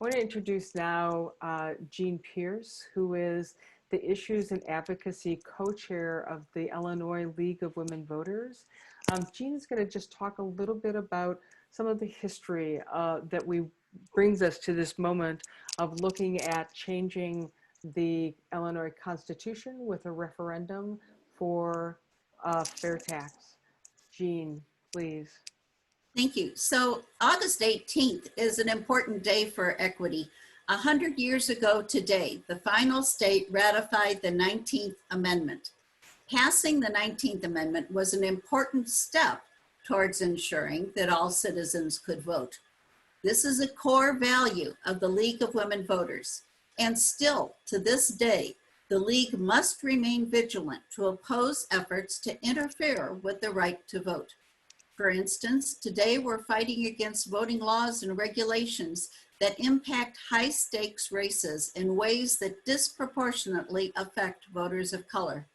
I want to introduce now Jean Pierce, who is the Issues and Advocacy co-chair of the Illinois League of Women Voters. Jean is going to just talk a little bit about some of the history that brings us to this moment of looking at changing the Illinois Constitution with a referendum for fair tax. Jean, please. Thank you. So August 18th is an important day for equity. 100 years ago today, the final state ratified the 19th Amendment. Passing the 19th Amendment was an important step towards ensuring that all citizens could vote. This is a core value of the League of Women Voters. And still, to this day, the League must remain vigilant to oppose efforts to interfere with the right to vote. For instance, today we're fighting against voting laws and regulations that impact high-stakes races in ways that disproportionately affect voters of color.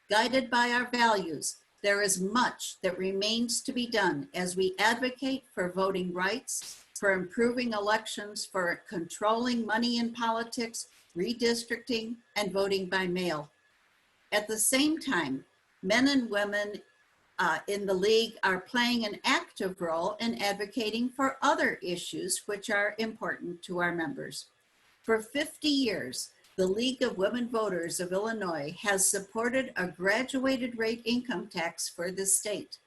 Guided by our values, there is much that remains to be done as we advocate for voting rights, for improving elections, for controlling money in politics, redistricting, and voting by mail. At the same time, men and women in the League are playing an active role in advocating for other issues which are important to our members. For 50 years, the League of Women Voters of Illinois has supported a graduated rate income tax for the state.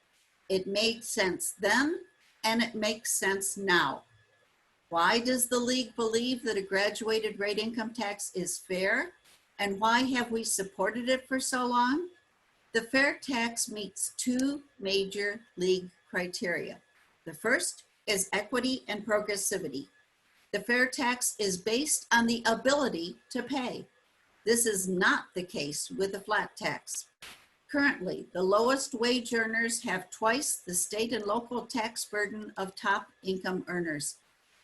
It made sense then, and it makes sense now. Why does the League believe that a graduated rate income tax is fair? And why have we supported it for so long? The fair tax meets two major League criteria. The first is equity and progressivity. The fair tax is based on the ability to pay. This is not the case with the flat tax. Currently, the lowest wage earners have twice the state and local tax burden of top income earners.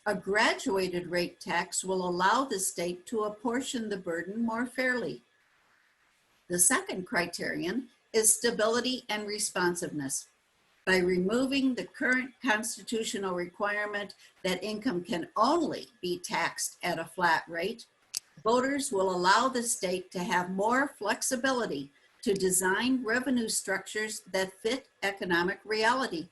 A graduated rate tax will allow the state to apportion the burden more fairly. The second criterion is stability and responsiveness. By removing the current constitutional requirement that income can only be taxed at a flat rate, voters will allow the state to have more flexibility to design revenue structures that fit economic reality.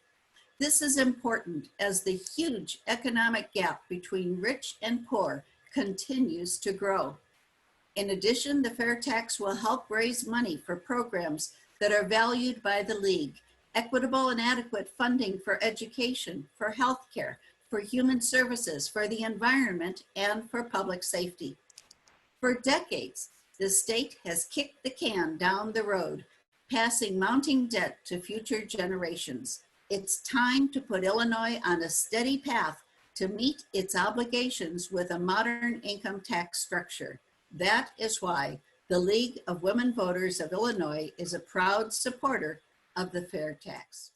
This is important as the huge economic gap between rich and poor continues to grow. In addition, the fair tax will help raise money for programs that are valued by the League, equitable and adequate funding for education, for healthcare, for human services, for the environment, and for public safety. For decades, the state has kicked the can down the road, passing mounting debt to future generations. It's time to put Illinois on a steady path to meet its obligations with a modern income tax structure. That is why the League of Women Voters of Illinois is a proud supporter of the fair tax.